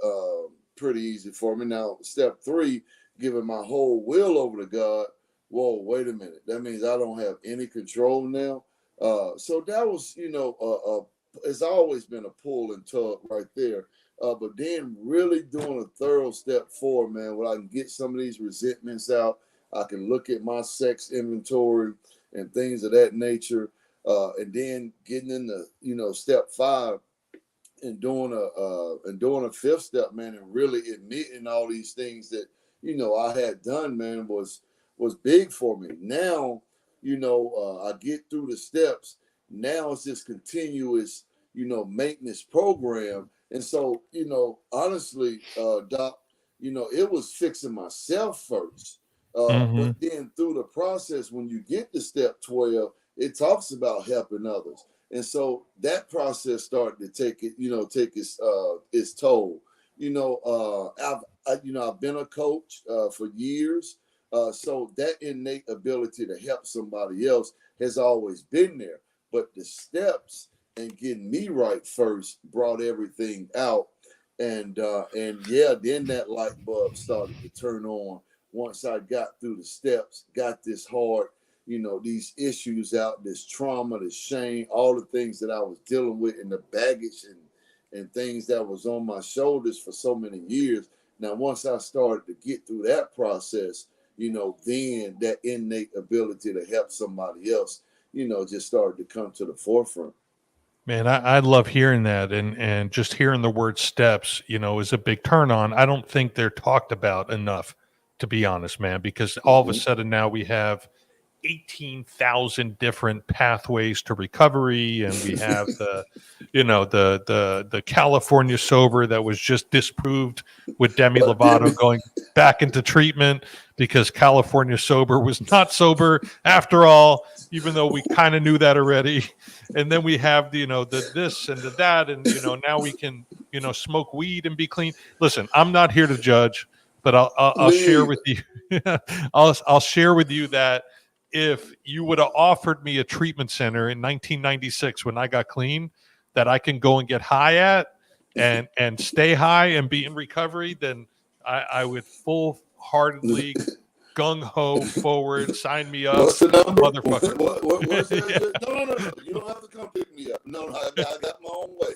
Pretty easy for me. Now, step three, giving my whole will over to God. Whoa, wait a minute. That means I don't have any control now. So that was, it's always been a pull and tug right there. But then really doing a thorough step forward, man, where I can get some of these resentments out. I can look at my sex inventory and things of that nature. And then getting into, step five, and doing a fifth step, man, and really admitting all these things that I had done, man, was big for me. Now, I get through the steps. Now it's this continuous, maintenance program, and so honestly, Doc, it was fixing myself first, but then through the process, when you get to step 12, it talks about helping others. And so that process started to take its toll. I've been a coach for years, so that innate ability to help somebody else has always been there. But the steps and getting me right first brought everything out, and then that light bulb started to turn on once I got through the steps, got this heart. These issues out, this trauma, this shame, all the things that I was dealing with, and the baggage and things that was on my shoulders for so many years. Now, once I started to get through that process, then that innate ability to help somebody else, just started to come to the forefront. Man, I love hearing that, and just hearing the word steps, is a big turn on. I don't think they're talked about enough, to be honest, man, because all of a sudden now we have 18,000 different pathways to recovery, and we have the California sober that was just disproved with Demi Lovato going back into treatment because California sober was not sober after all, even though we kind of knew that already. And then we have the this and the that, and now we can smoke weed and be clean. Listen, I'm not here to judge, but I'll share with you. I'll share with you that if you would have offered me a treatment center in 1996 when I got clean that I can go and get high at and stay high and be in recovery, then I would full-heartedly gung-ho forward, sign me up. What's the number? Motherfucker. What's that? No. You don't have to come pick me up. No, I got my own way.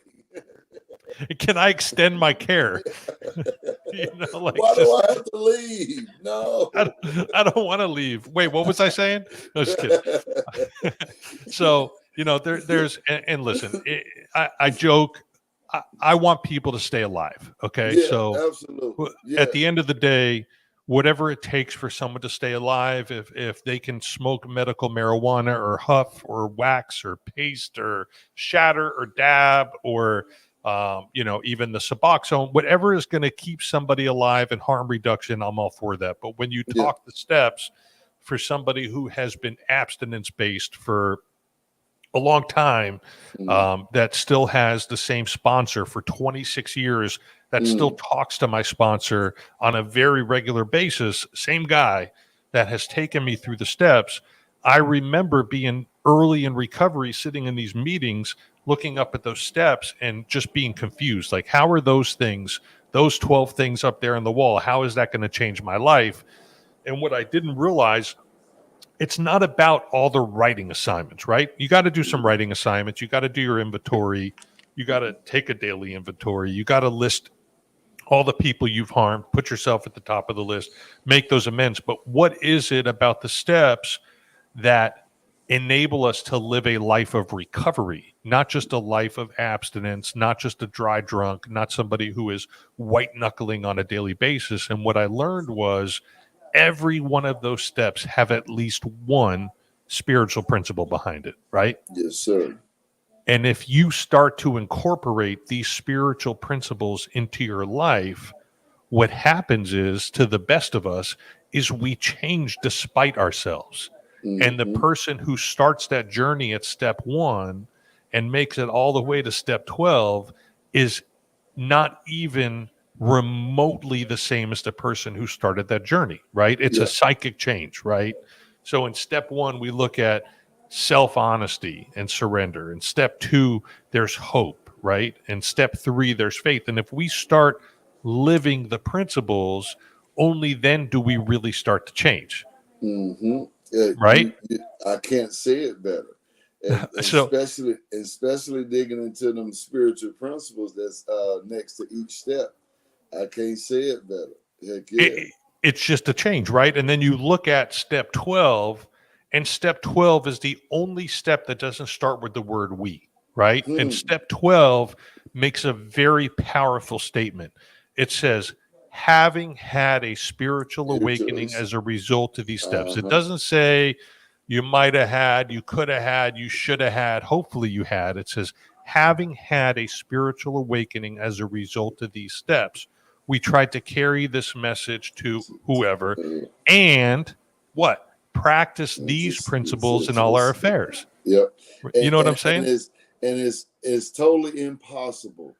Can I extend my care? Why do I have to leave? No. I don't want to leave. Wait, what was I saying? No, just kidding. So, there's, and listen, I joke. I want people to stay alive. Okay. Yeah, so absolutely. Yeah. At the end of the day, whatever it takes for someone to stay alive, if they can smoke medical marijuana or huff or wax or paste or shatter or dab or even the Suboxone, whatever is going to keep somebody alive and harm reduction, I'm all for that. But when you talk the steps for somebody who has been abstinence-based for a long time, that still has the same sponsor for 26 years, that still talks to my sponsor on a very regular basis, same guy that has taken me through the steps. I remember being early in recovery, sitting in these meetings, looking up at those steps and just being confused. Like, how are those things, those 12 things up there on the wall, how is that going to change my life? And what I didn't realize, it's not about all the writing assignments, right? You got to do some writing assignments. You got to do your inventory. You got to take a daily inventory. You got to list all the people you've harmed, put yourself at the top of the list, make those amends. But what is it about the steps that enable us to live a life of recovery, not just a life of abstinence, not just a dry drunk, not somebody who is white knuckling on a daily basis? And what I learned was every one of those steps have at least one spiritual principle behind it, right? Yes, sir. And if you start to incorporate these spiritual principles into your life, what happens is, to the best of us, is we change despite ourselves. And the person who starts that journey at step 1 and makes it all the way to step 12 is not even remotely the same as the person who started that journey, right? It's a psychic change, right? So in step 1, we look at self-honesty and surrender. In step 2, there's hope, right? In step 3, there's faith. And if we start living the principles, only then do we really start to change, right? I can't say it better. And So especially digging into them spiritual principles that's next to each step. I can't say it better. Heck yeah. it's just a change, right? And then you look at step 12, and step 12 is the only step that doesn't start with the word we, right? And step 12 makes a very powerful statement. It says, having had a spiritual awakening as a result of these steps. It doesn't say you might have had, you could have had, you should have had, hopefully you had. It says, having had a spiritual awakening as a result of these steps, we tried to carry this message to whoever and what? Practice these principles in all our affairs. Yep. You know what I'm saying? It's totally impossible,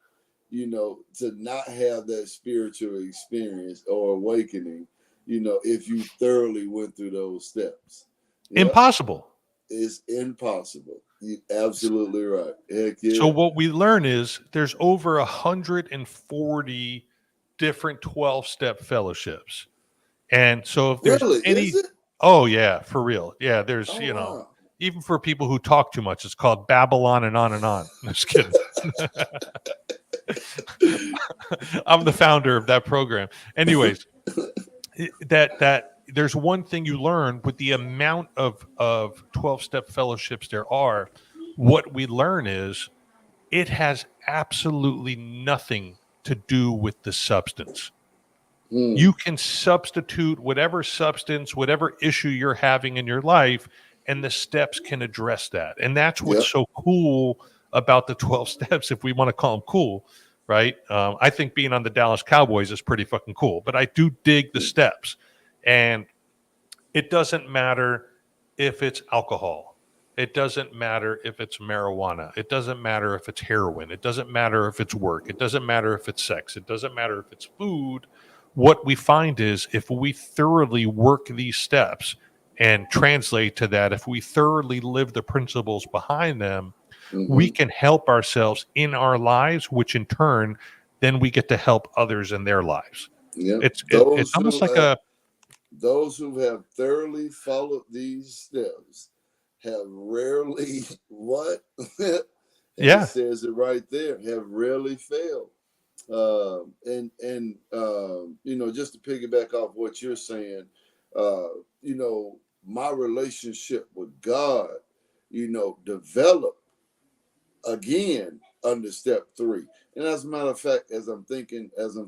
to not have that spiritual experience or awakening, if you thoroughly went through those steps. Yep. Impossible. It's impossible. You're absolutely right. Heck yeah. So what we learn is there's over 140 different 12-step fellowships. And so if there's is it? Oh yeah, for real. Yeah, there's, Wow. even for people who talk too much, it's called Babylon and on and on. I'm just kidding. I'm the founder of that program. Anyways, that there's one thing you learn with the amount of 12-step fellowships there are. What we learn is it has absolutely nothing to do with the substance. You can substitute whatever substance, whatever issue you're having in your life, and the steps can address that. And that's what's so cool about the 12 steps, if we want to call them cool, right? I think being on the Dallas Cowboys is pretty fucking cool, but I do dig the steps. And it doesn't matter if it's alcohol. It doesn't matter if it's marijuana. It doesn't matter if it's heroin. It doesn't matter if it's work. It doesn't matter if it's sex. It doesn't matter if it's food. What we find is if we thoroughly work these steps and translate to that, if we thoroughly live the principles behind them, we can help ourselves in our lives, which in turn, then we get to help others in their lives. Yep. It's almost like those who have thoroughly followed these steps have rarely what? Yeah. It says it right there. Have rarely failed. Just to piggyback off what you're saying, my relationship with God, developed again under step 3. And as a matter of fact, as I'm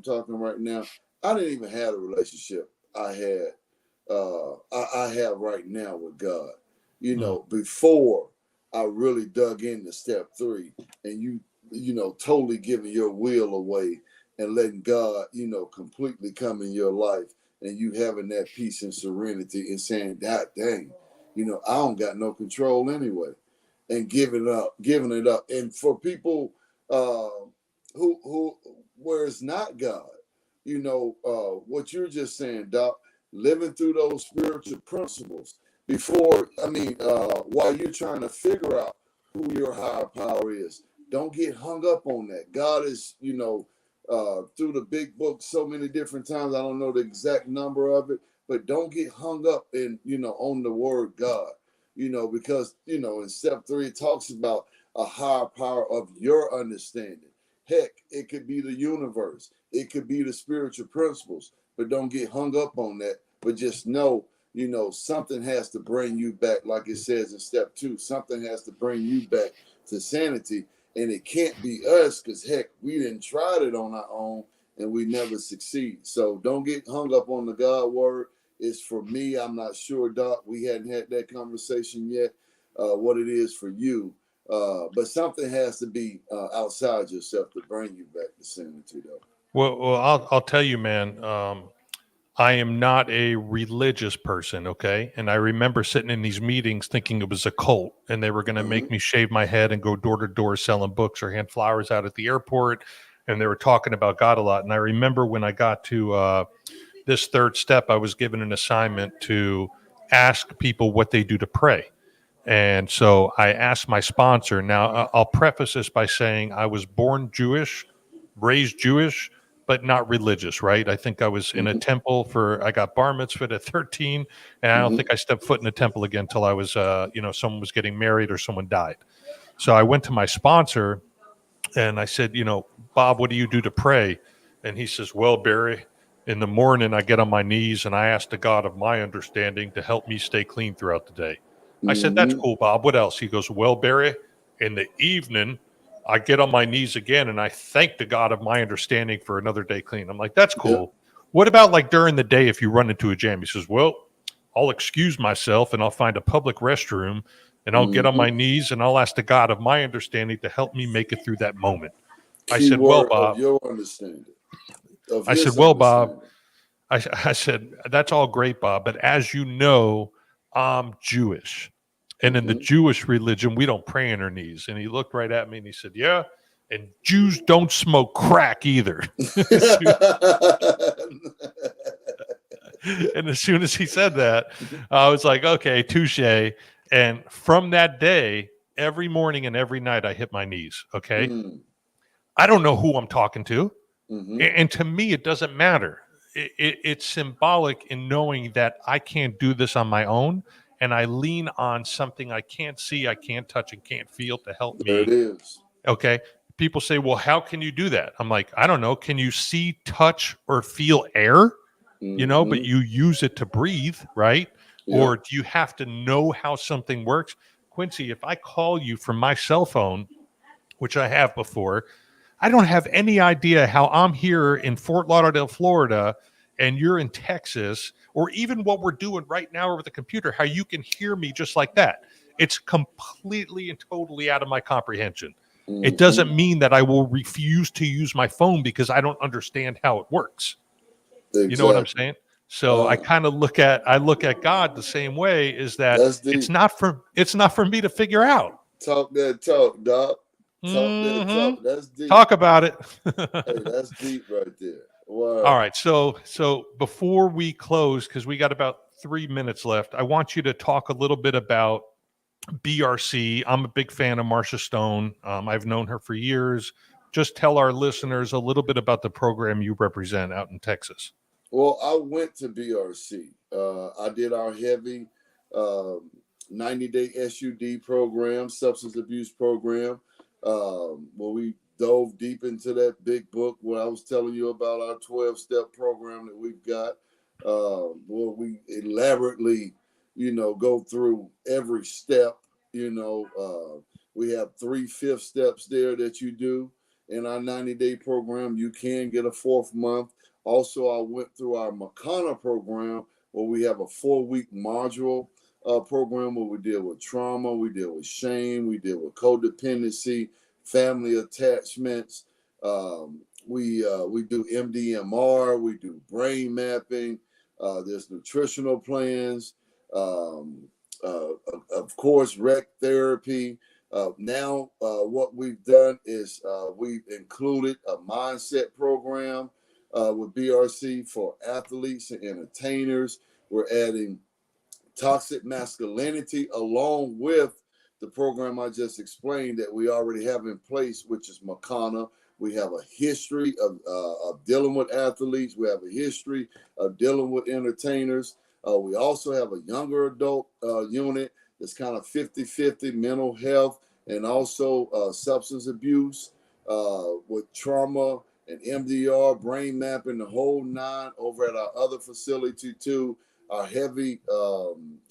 talking right now, I didn't even have a relationship I have right now with God. Before I really dug into step 3 and totally giving your will away and letting God, completely come in your life and you having that peace and serenity and saying, God dang, I don't got no control anyway, and giving it up. And for people who where it's not God, what you're just saying, Doc, living through those spiritual principles while you're trying to figure out who your higher power is. Don't get hung up on that. God is, through the big book so many different times. I don't know the exact number of it, but don't get hung up in, on the word God, because, in step 3, it talks about a higher power of your understanding. Heck, it could be the universe. It could be the spiritual principles, but don't get hung up on that. But just know, something has to bring you back. Like it says in step 2, something has to bring you back to sanity. And it can't be us because, heck, we didn't try it on our own and we never succeed. So don't get hung up on the God word. It's for me. I'm not sure, Doc. We hadn't had that conversation yet, what it is for you. But something has to be outside yourself to bring you back to sanity, though. Well, I'll tell you, man. I am not a religious person, okay? And I remember sitting in these meetings thinking it was a cult, and they were going to Mm-hmm. make me shave my head and go door to door selling books or hand flowers out at the airport. And they were talking about God a lot. And I remember when I got to this third step, I was given an assignment to ask people what they do to pray. And so I asked my sponsor. Now, I'll preface this by saying I was born Jewish, raised Jewish, but not religious, right? I think I was in a Mm-hmm. temple I got bar mitzvahed at 13, and I don't Mm-hmm. think I stepped foot in a temple again until I was, someone was getting married or someone died. So I went to my sponsor and I said, Bob, what do you do to pray? And he says, well, Barry, in the morning, I get on my knees and I ask the God of my understanding to help me stay clean throughout the day. I said, that's Mm-hmm. cool, Bob. What else? He goes, well, Barry, in the evening, I get on my knees again and I thank the God of my understanding for another day clean. I'm like, that's Yeah. cool. What about like during the day if you run into a jam? He says, well, I'll excuse myself and I'll find a public restroom and I'll get on Mm-hmm. my knees and I'll ask the God of my understanding to help me make it through that moment. I Key said, well, word of Bob, your understanding, of I said, his well, Bob, understanding. I said, that's all great, Bob. But as you know, I'm Jewish. And in the Mm-hmm. Jewish religion, we don't pray on our knees. And he looked right at me and he said, yeah. And Jews don't smoke crack either. And as soon as he said that, I was like, okay, touche. And from that day, every morning and every night, I hit my knees. Okay. Mm. I don't know who I'm talking to. Mm-hmm. And to me, it doesn't matter. It's symbolic in knowing that I can't do this on my own. And I lean on something I can't see, I can't touch, and can't feel to help There it me. is. Okay. People say, well, how can you do that? I'm like, I don't know. Can you see, touch, or feel air? But Mm-hmm. you use it to breathe, right? Yep. Or do you have to know how something works? Quincy, if I call you from my cell phone, which I have before, I don't have any idea how I'm here in Fort Lauderdale, Florida, and you're in Texas, or even what we're doing right now over the computer, how you can hear me just like that. It's completely and totally out of my comprehension. It Mm-hmm. doesn't mean that I will refuse to use my phone because I don't understand how it works. You know what I'm Exactly. saying? So I look at God the same way, is that That's deep. it's not for me to figure out. Talk that talk, Doc. Talk that Hmm. talk. That's deep. Talk about it. Hey, that's deep right there. All Wow. right. So before we close, because we got about 3 minutes left, I want you to talk a little bit about BRC. I'm a big fan of Marcia Stone. I've known her for years. Just tell our listeners a little bit about the program you represent out in Texas. Well, I went to BRC. I did our heavy 90-day SUD program, substance abuse program, where we dove deep into that big book where I was telling you about our 12-step program that we've got, where we elaborately, go through every step. We have 3 fifth steps there that you do in our 90-day program. You can get a 4th month. Also, I went through our Makana program where we have a 4-week module program where we deal with trauma, we deal with shame, we deal with codependency, family attachments. We do MDMR, we do brain mapping. There's nutritional plans. Um, of course, rec therapy. Now, what we've done is we've included a mindset program with BRC for athletes and entertainers. We're adding toxic masculinity along with the program I just explained that we already have in place, which is Makana. We have a history of dealing with athletes. We have a history of dealing with entertainers. We also have a younger adult unit that's kind of 50-50 mental health and also substance abuse with trauma and MDR, brain mapping, the whole 9 over at our other facility too. Our heavy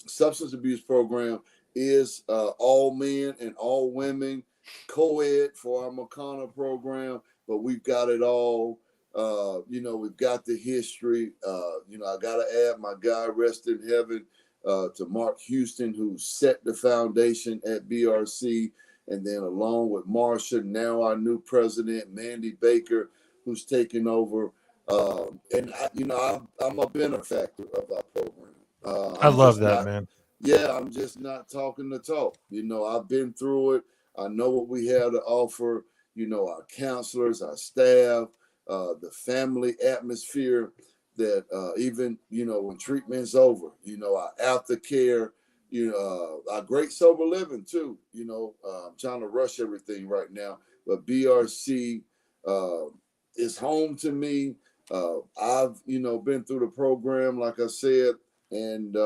substance abuse program is all men and all women, co-ed for our Makana program, but we've got it all. We've got the history. I got to add my guy, rest in heaven, to Mark Houston, who set the foundation at BRC. And then along with Marsha, now our new president, Mandy Baker, who's taking over. I'm a benefactor of our program. I love that, man. Yeah, I'm just not talking the talk. I've been through it. I know what we have to offer. Our counselors, our staff, the family atmosphere that even, when treatment's over, our aftercare, our great sober living too. I'm trying to rush everything right now, but BRC is home to me. I've, been through the program, like I said, and, I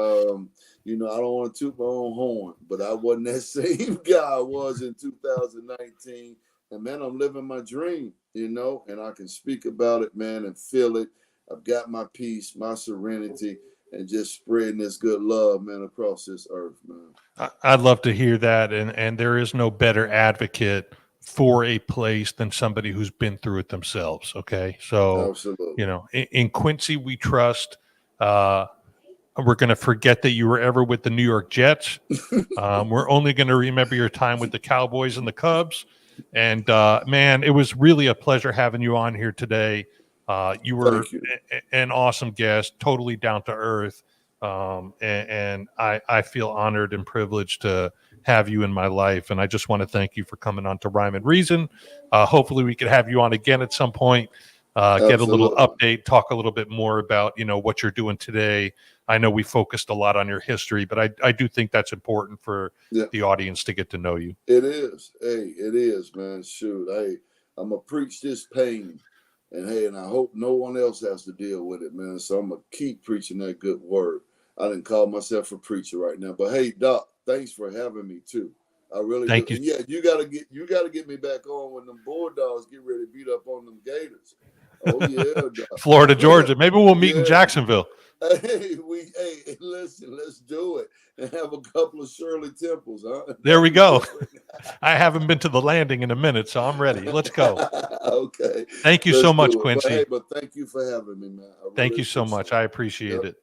don't want to toot my own horn, but I wasn't that same guy I was in 2019. And, man, I'm living my dream, and I can speak about it, man, and feel it. I've got my peace, my serenity, and just spreading this good love, man, across this earth, man. I'd love to hear that. And there is no better advocate for a place than somebody who's been through it themselves. Okay. So, absolutely. In Quincy, we trust. We're going to forget that you were ever with the New York Jets. We're only going to remember your time with the Cowboys and the Cubs. And, man, it was really a pleasure having you on here today. You were an awesome guest, totally down to earth. And I feel honored and privileged to have you in my life. And I just want to thank you for coming on to Rhyme and Reason. Hopefully we could have you on again at some point, get a little update, talk a little bit more about, what you're doing today. I know we focused a lot on your history, but I do think that's important for the audience to get to know you. It is. Hey, it is, man. Shoot. Hey, I'm going to preach this pain. And I hope no one else has to deal with it, man. So I'm going to keep preaching that good word. I didn't call myself a preacher right now. But hey, Doc, thanks for having me too. I really Thank do. you. And yeah, you gotta get me back on when them Bulldogs get ready to beat up on them Gators. Oh yeah, Doc. Florida, Georgia. Maybe we'll meet in Jacksonville. Hey, listen, let's do it and have a couple of Shirley Temples, huh? There we go. I haven't been to the Landing in a minute, so I'm ready. Let's go. Okay. Thank you so much, Quincy. But thank you for having me, man. Thank you so much. I appreciate it.